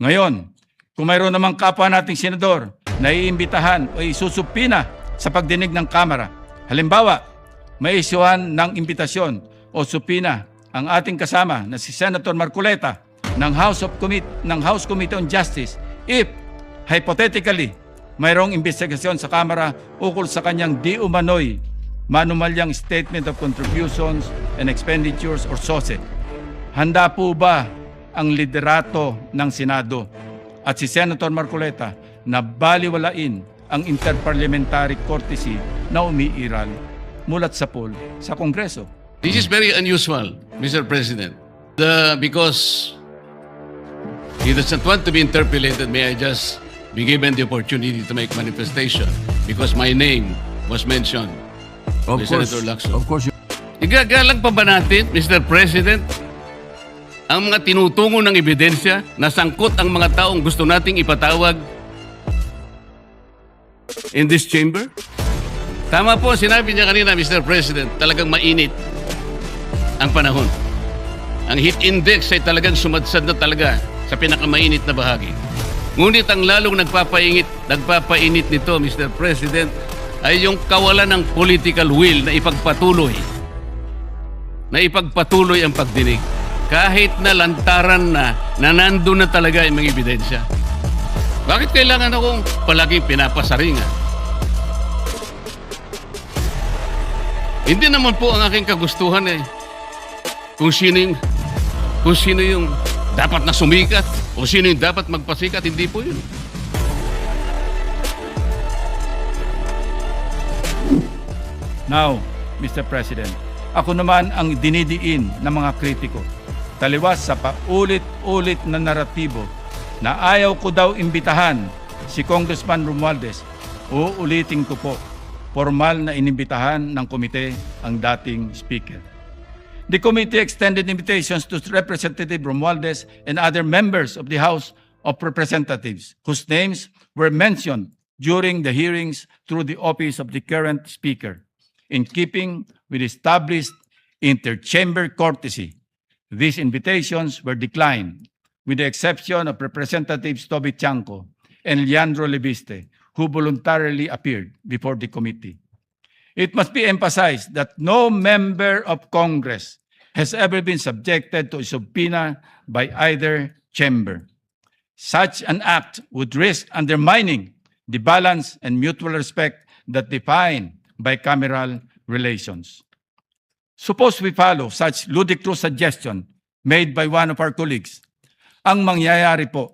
Ngayon, kung mayroon namang kapwa nating senador na iimbitahan o isusupina sa pagdinig ng Kamara, halimbawa, may isyuhan ng imbitasyon o supina ang ating kasama na si Senator Marcoleta ng House Committee on Justice if, hypothetically, mayroong investigasyon sa Kamara ukol sa kanyang di umano'y manumalyang Statement of Contributions and Expenditures or SOSE. Handa po ba ang liderato ng Senado at si Senator Marcoleta na baliwalain ang interparliamentary courtesy na umiiral mulat sa pool sa Kongreso? This is very unusual, Mr. President. Because he doesn't want to be interpolated, may I just be given the opportunity to make manifestation because my name was mentioned by Senator Lacson. Of course. Igagalang pa ba natin, Mr. President, ang mga tinutungo ng ebidensya na sangkot ang mga taong gusto nating ipatawag in this chamber? Tama po, sinabi niya kanina, Mr. President, talagang mainit ang panahon. Ang heat index ay talagang sumadsad na talaga sa pinakamainit na bahagi. Ngunit ang lalong nagpapainit nito, Mr. President, ay yung kawalan ng political will na ipagpatuloy ang pagdinig. Kahit na lantaran na nandun na talaga yung mga ebidensya. Bakit kailangan akong palaging pinapasaringan? Hindi naman po ang aking kagustuhan kung sino yung dapat na sumikat o sino yung dapat magpasikat, hindi po yun. Now, Mr. President, ako naman ang dinidiin ng mga kritiko taliwas sa paulit-ulit na naratibo na ayaw ko daw imbitahan si Congressman Romualdez. Uulitin ko po, formal na inimbitahan ng komite ang dating speaker. The committee extended invitations to Representative Romualdez and other members of the House of Representatives whose names were mentioned during the hearings through the office of the current speaker. In keeping with established interchamber courtesy, these invitations were declined, with the exception of Representatives Toby Chanco and Leandro Leviste, who voluntarily appeared before the committee. It must be emphasized that no member of Congress has ever been subjected to a subpoena by either chamber. Such an act would risk undermining the balance and mutual respect that define bicameral relations. Suppose we follow such ludicrous suggestion made by one of our colleagues. Ang mangyayari po,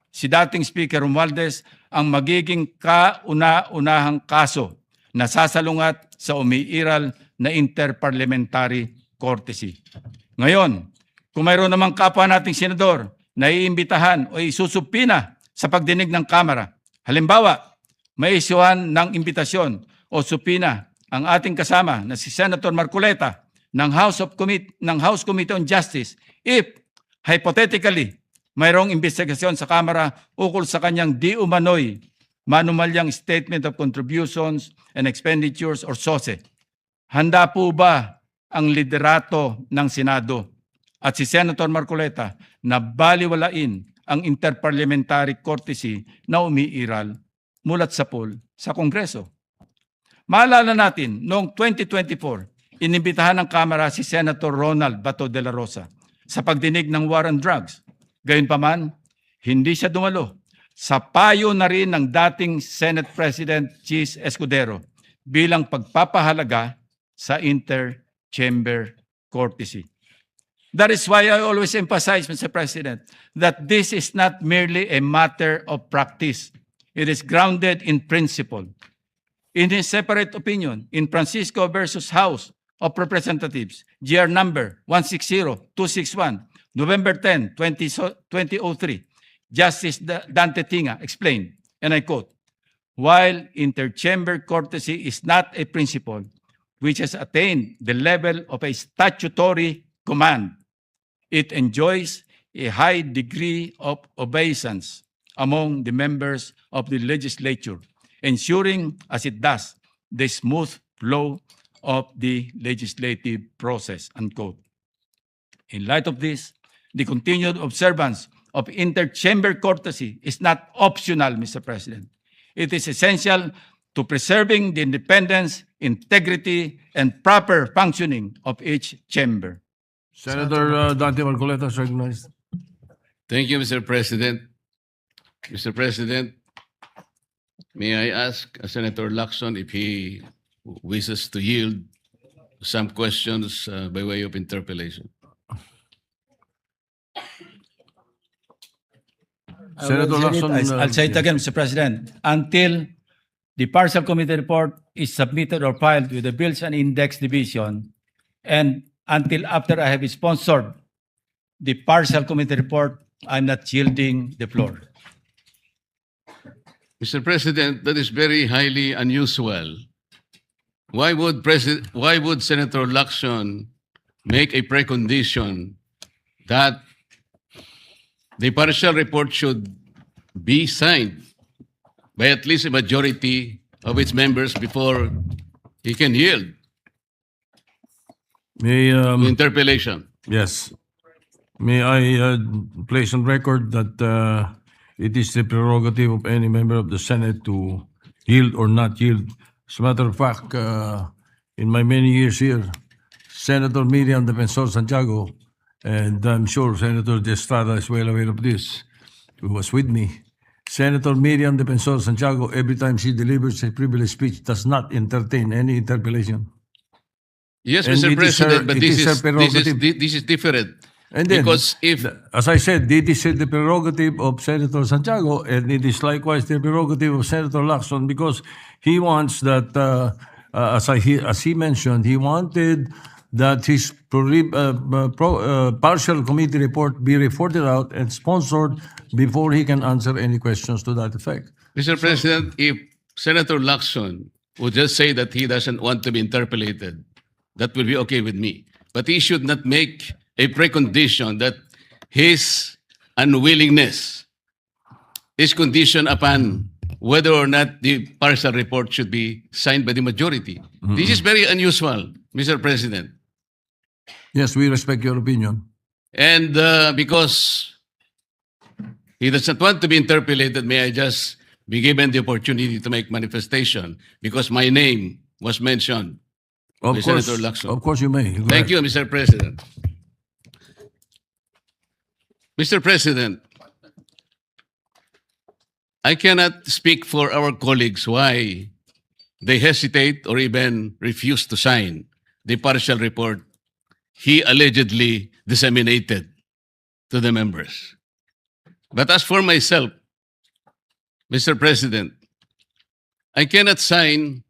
si dating Speaker Romualdez ang magiging kauna-unahang kaso na sasalungat sa umiiral na interparliamentary courtesy. Ngayon, kung mayroon namang kapwa nating senador na iimbitahan o isusupina sa pagdinig ng Kamara, halimbawa, may isyuhan ng imbitasyon o supina ang ating kasama na si Senator Marcoleta ng House Committee on Justice if, hypothetically, mayroong investigasyon sa Kamara ukol sa kanyang di umano'y manumalyang Statement of Contributions and Expenditures or SOSE. Handa po ba ang liderato ng Senado at si Senator Marcoleta na baliwalain ang interparliamentary courtesy na umiiral mulat sa pool sa Kongreso? Maalala natin, noong 2024, inimbitahan ng Kamara si Senator Ronald Bato de la Rosa sa pagdinig ng war on drugs. Gayunpaman, hindi siya dumalo. Sa payo na rin ng dating Senate President Chis Escudero bilang pagpapahalaga sa inter-chamber courtesy. That is why I always emphasize, Mr. President, that this is not merely a matter of practice. It is grounded in principle. In his separate opinion, in Francisco versus House of Representatives, GR number 160261, November 10, 2003, Justice Dante Tinga explained, and I quote, "While interchamber courtesy is not a principle which has attained the level of a statutory command, it enjoys a high degree of obeisance among the members of the legislature, ensuring, as it does, the smooth flow of the legislative process," unquote. In light of this, the continued observance of inter-chamber courtesy is not optional, Mr. President. It is essential to preserving the independence, integrity, and proper functioning of each chamber. Senator Dante Marcoleta is recognized. Thank you, Mr. President. Mr. President, may I ask Senator Lacson if he wishes to yield some questions by way of interpellation? Senator Lacson, I'll say it again, Mr. President. Until the partial committee report is submitted or filed with the Bills and Index Division, and until after I have sponsored the partial committee report, I'm not yielding the floor. Mr. President, that is very highly unusual. Why would Senator Lacson make a precondition that the partial report should be signed by at least a majority of its members before he can yield may, to interpellation? yes. May I place on record that it is the prerogative of any member of the Senate to yield or not yield. As a matter of fact, in my many years here, Senator Miriam Defensor Santiago, and I'm sure Senator De Estrada is well aware of this, who was with me. Senator Miriam Defensor Santiago, every time she delivers a privileged speech, does not entertain any interpellation. Yes, And Mr. it is her- President, but it is her prerogative. this is different. And then, Because if as I said, it is the prerogative of Senator Santiago, and it is likewise the prerogative of Senator Lacson, because he wants that, as he mentioned, he wanted that his partial committee report be reported out and sponsored before he can answer any questions to that effect. Mr. President, if Senator Lacson would just say that he doesn't want to be interpellated, that will be okay with me. But he should not make a precondition that his unwillingness is conditioned upon whether or not the partial report should be signed by the majority. This is very unusual, Mr. President. Yes, we respect your opinion. And because he doesn't want to be interpellated, may I just be given the opportunity to make manifestation because my name was mentioned. Of by course, Senator Lacson. of course you may. Go Thank ahead. you, Mr. President. Mr. President, I cannot speak for our colleagues why they hesitate or even refuse to sign the partial report he allegedly disseminated to the members. But as for myself, Mr. President, I cannot sign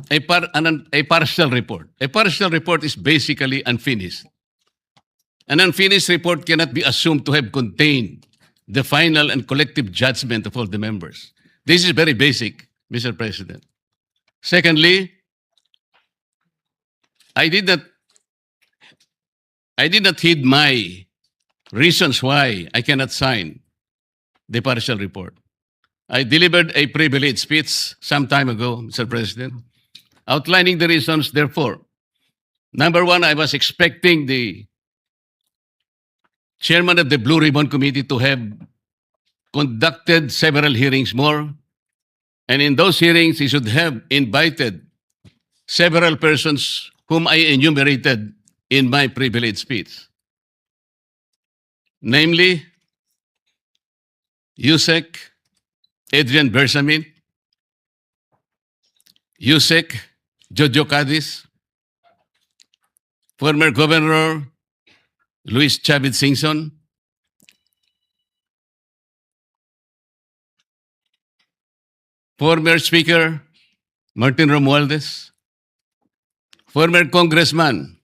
a partial report. A partial report is basically unfinished. An unfinished report cannot be assumed to have contained the final and collective judgment of all the members. This is very basic, Mr. President. Secondly, I did not heed my reasons why I cannot sign the partial report. I delivered a privileged speech some time ago, Mr. President, outlining the reasons, therefore. Number one, I was expecting the chairman of the Blue Ribbon Committee to have conducted several hearings more. And in those hearings, he should have invited several persons whom I enumerated in my privileged speech. Namely, Yusek Adrian Bersamin, Yusek Jojo Cadiz, former Governor Luis Chavez Singson, former Speaker Martin Romualdez, former Congressman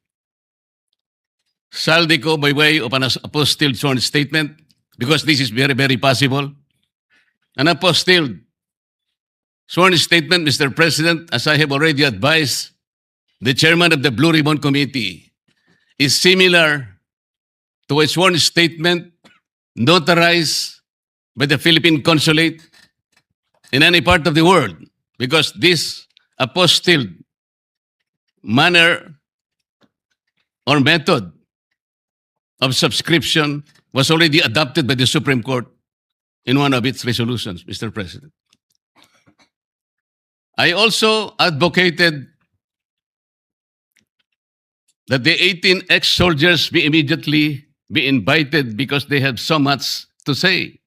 Saldico by way of an apostilled sworn statement, because this is very, very possible. An apostilled sworn statement, Mr. President, as I have already advised the chairman of the Blue Ribbon Committee, is similar to a sworn statement notarized by the Philippine Consulate in any part of the world, because this apostilled manner or method of subscription was already adopted by the Supreme Court in one of its resolutions, Mr. President. I also advocated that the 18 ex-soldiers be immediately be invited because they have so much to say.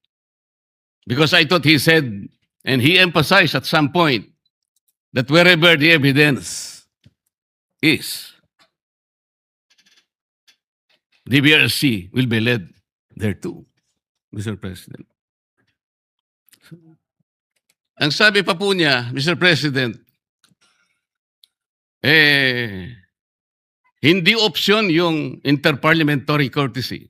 Because I thought he said, and he emphasized at some point, that wherever the evidence is, the BRC will be led there too, Mr. President. Ang sabi pa po niya, Mr. President, hindi option yung interparliamentary courtesy.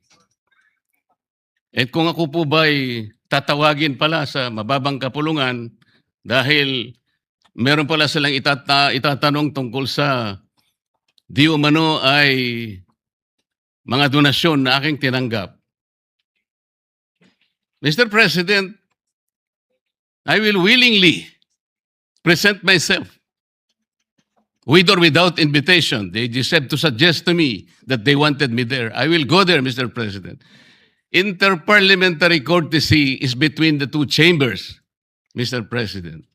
At kung ako po ba'y tatawagin pala sa mababang kapulungan dahil meron pala silang itatanong tungkol sa di umano ay mga donasyon na aking tinanggap. Mr. President, I will willingly present myself with or without invitation. They just had to suggest to me that they wanted me there. I will go there, Mr. President. Interparliamentary courtesy is between the two chambers, Mr. President.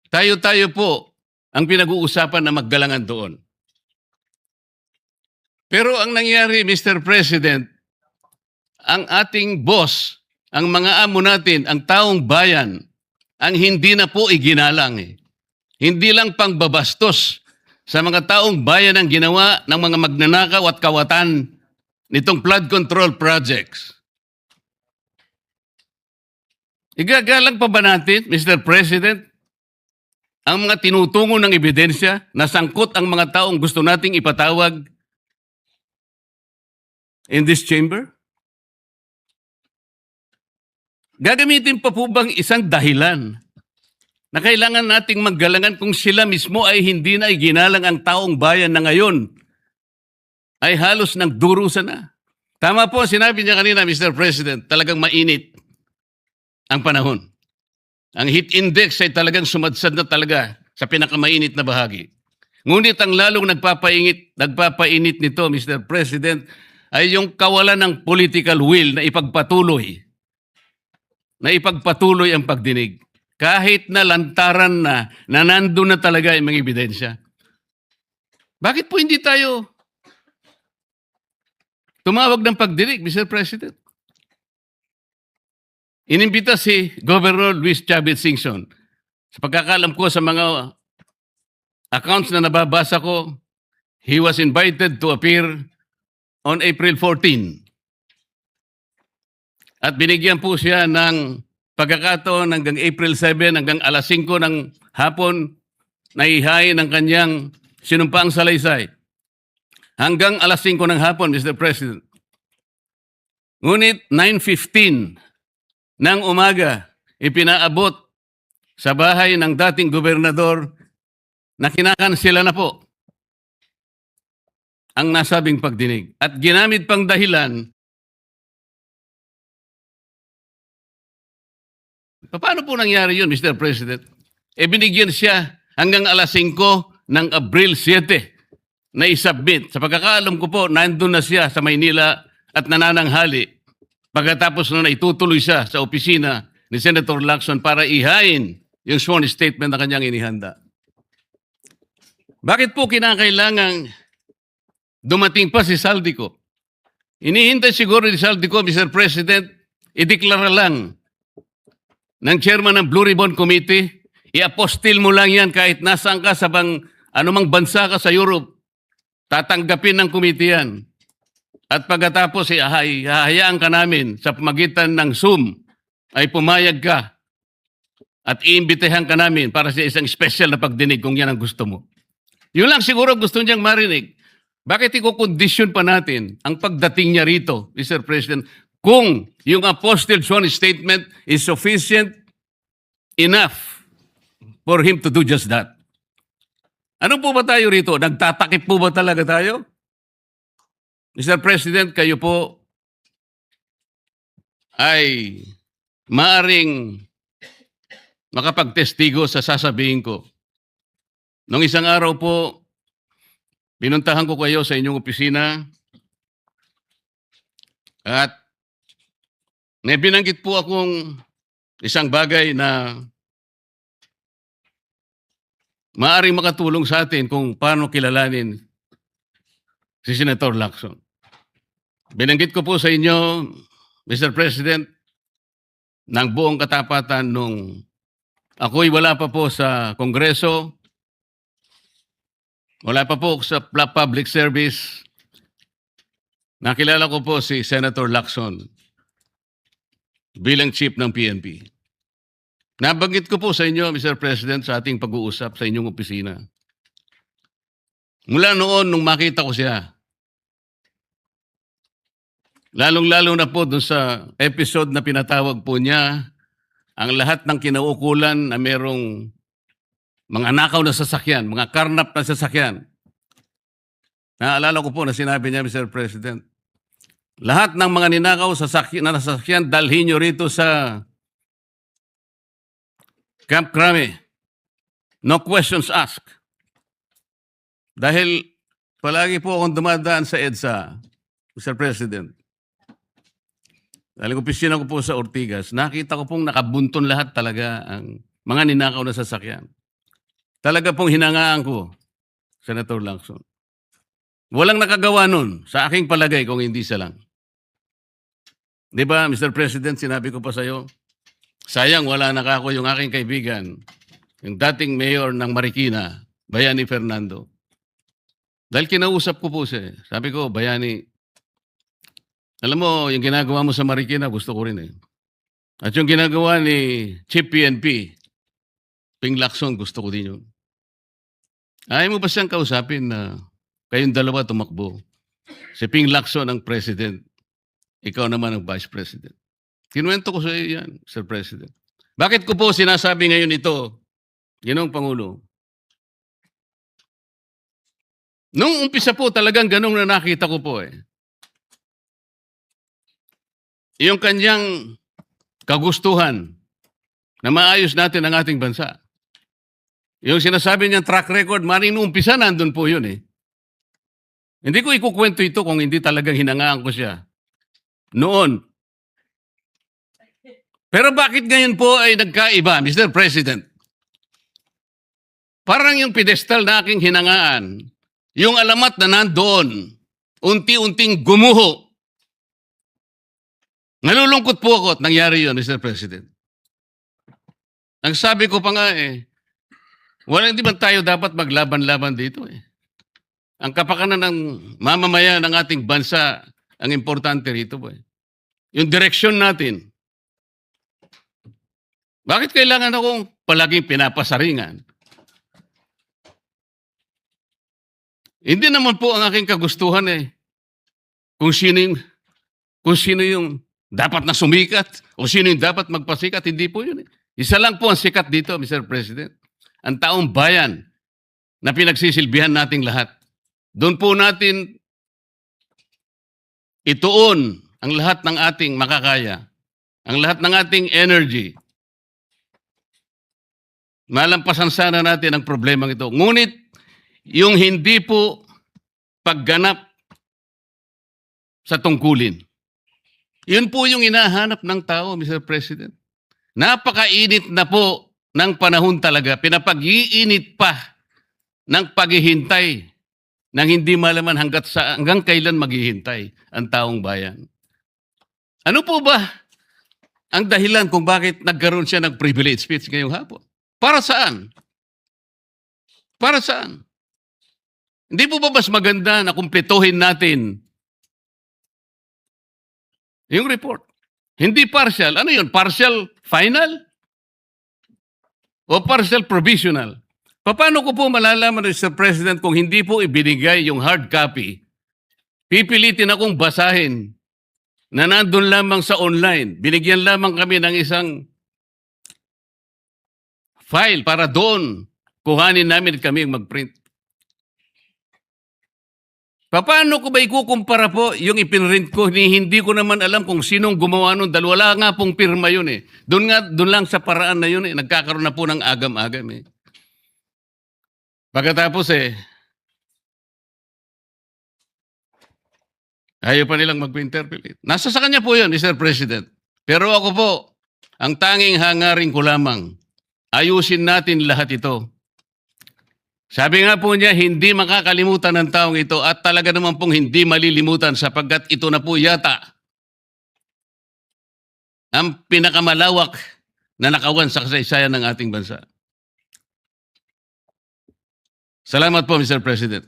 Tayo-tayo po ang pinag-uusapan na maggalangan doon. Pero ang nangyari, Mr. President, ang ating boss, ang mga amo natin, ang taong bayan, ang hindi na po iginalang. Hindi lang pangbabastos sa mga taong bayan ang ginawa ng mga magnanakaw at kawatan nitong flood control projects. Igagalang pa ba natin, Mr. President, ang mga tinutungo ng ebidensya na sangkot ang mga taong gusto nating ipatawag in this chamber? Gagamitin pa po bang isang dahilan na kailangan nating maggalangan kung sila mismo ay hindi na iginalang ang taong bayan na ngayon ay halos nagdurusa na? Tama po, sinabi niya kanina, Mr. President, talagang mainit ang panahon. Ang heat index ay talagang sumadsad na talaga sa pinakamainit na bahagi. Ngunit ang lalong nagpapainit nito, Mr. President, ay yung kawalan ng political will na ipagpatuloy ang pagdinig. Kahit na lantaran na nandun na talaga yung mga ebidensya. Bakit po hindi tayo tumawag ng pagdinig, Mr. President? Inimbita si Governor Luis Chavez Singson. Sa pagkakalam ko sa mga accounts na nababasa ko, he was invited to appear on April 14. At binigyan po siya ng pagkakataon hanggang April 7, hanggang alas 5 ng hapon, na ihain ang kanyang sinumpaang salaysay. Hanggang alas 5 ng hapon, Mr. President. Ngunit 9:15 ng umaga, ipinaabot sa bahay ng dating gobernador na kinakansela na po ang nasabing pagdinig. At ginamit pang dahilan, paano po nangyari yun, Mr. President? Binigyan siya hanggang alas 5 ng Abril 7 na isubmit. Sa pagkakaalam ko po, nandun na siya sa Maynila at nanananghali. Pagkatapos na itutuloy siya sa opisina ni Senator Lacson para ihain yung sworn statement na kanyang inihanda. Bakit po kinakailangang dumating pa si Saldico? Inihintay siguro ni Saldico, Mr. President, ideklara lang ng chairman ng Blue Ribbon Committee, i-apostil mo lang yan kahit nasaan ka sa anumang bansa ka sa Europe, tatanggapin ng committee yan. At pagkatapos, hahayaan ka namin sa pamagitan ng Zoom ay pumayag ka at iimbitehan ka namin para sa isang special na pagdinig kung yan ang gusto mo. Yun lang siguro gusto niyang marinig. Bakit i-condition pa natin ang pagdating niya rito, Mr. President, kung yung apostle sworn statement is sufficient enough for him to do just that? Ano po ba tayo rito? Nagtatakip po ba talaga tayo? Mr. President, kayo po ay maaring makapagtestigo sa sasabihin ko. Nung isang araw po, pinuntahan ko kayo sa inyong opisina at May binanggit po akong isang bagay na maaaring makatulong sa atin kung paano kilalanin si Senator Lacson. Binanggit ko po sa inyo, Mr. President, ng buong katapatan nung ako'y wala pa po sa Kongreso, wala pa po sa public service, nakilala ko po si Senator Lacson bilang chief ng PNP. Nabanggit ko po sa inyo, Mr. President, sa ating pag-uusap sa inyong opisina. Mula noon, nung makita ko siya, lalong-lalo na po dun sa episode na pinatawag po niya, ang lahat ng kinaukulan na merong mga nakaw na sasakyan, mga karnap na sasakyan. Naalala ko po na sinabi niya, Mr. President, lahat ng mga ninakaw na sasakyan, dalhin niyo rito sa Camp Crame. No questions asked. Dahil palagi po akong dumadaan sa EDSA, Mr. President. Dahil opisina ko po sa Ortigas, nakita ko pong nakabunton lahat talaga ang mga ninakaw na sasakyan. Talaga pong hinangaan ko, Senator Lacson. Walang nakagawa nun, sa aking palagay, kung hindi siya lang. Di ba, Mr. President, sinabi ko pa sa'yo, sayang wala nakako yung aking kaibigan, yung dating mayor ng Marikina, Bayani Fernando. Dahil kinausap ko po siya. Sabi ko, Bayani, alam mo, yung ginagawa mo sa Marikina, gusto ko rin eh. At yung ginagawa ni Chief PNP, Ping Lacson, gusto ko din yun. Ayaw mo ba siyang kausapin na kayong dalawa tumakbo? Si Ping Lacson ang president, ikaw naman ang vice president. Kinuwento ko sa iyo yan, Sir President. Bakit ko po sinasabi ngayon ito, Ginoong Pangulo? Nung umpisa po talagang ganun na nakita ko po eh. Yung kanyang kagustuhan na maayos natin ang ating bansa. Yung sinasabi niyang track record, maring nung umpisa nandun po yun eh. Hindi ko ikukwento ito kung hindi talagang hinangaan ko siya. Noon. Pero bakit ngayon po ay nagkaiba, Mr. President? Parang yung pedestal na aking hinangaan, yung alamat na nandoon, unti-unting gumuho. Nalulungkot po ako at nangyari yun, Mr. President. Ang sabi ko pa nga eh, hindi man tayo dapat maglaban-laban dito eh. Ang kapakanan ng mamamayan ng ating bansa, ang importante rito po eh. Yung direksyon natin. Bakit kailangan akong palaging pinapasaringan? Hindi naman po ang aking kagustuhan eh. Kung sino yung dapat na sumikat o sino yung dapat magpasikat, hindi po yun eh. Isa lang po ang sikat dito, Mr. President. Ang taong bayan na pinagsisilbihan nating lahat. Doon po natin ituon ang lahat ng ating makakaya, ang lahat ng ating energy. Malampasan sana natin ang problemang ito. Ngunit, yung hindi po pagganap sa tungkulin. Yun po yung hinahanap ng tao, Mr. President. Napakainit na po ng panahon talaga. Pinapag-iinit pa ng paghihintay nang hindi malaman hanggang kailan maghihintay ang taong bayan. Ano po ba ang dahilan kung bakit nagkaroon siya ng privilege speech ngayong hapon? Para saan? Para saan? Hindi po ba mas maganda na kumpletuhin natin yung report? Hindi partial. Ano yun? Partial final? O partial provisional? Paano ko po malalaman, Mr. President, kung hindi po ibinigay yung hard copy? Pipilitin akong basahin na nandun lamang sa online. Binigyan lamang kami ng isang file para doon kuhanin namin at kami mag-print. Paano ko ba ikukumpara po yung ipinrint ko? Hindi ko naman alam kung sinong gumawa nun dahil wala nga pong pirma yun eh. Doon lang sa paraan na yun eh. Nagkakaroon na po ng agam-agam eh. Pagkatapos ayaw pa nilang mag-interpolate. Nasa sa kanya po yun, Mr. President. Pero ako po, ang tanging hangarin ko lamang, ayusin natin lahat ito. Sabi nga po niya, hindi makakalimutan ng taong ito at talaga naman pong hindi malilimutan sapagkat ito na po yata ang pinakamalawak na nakawan sa kasaysayan ng ating bansa. Salamat po, Mr. President.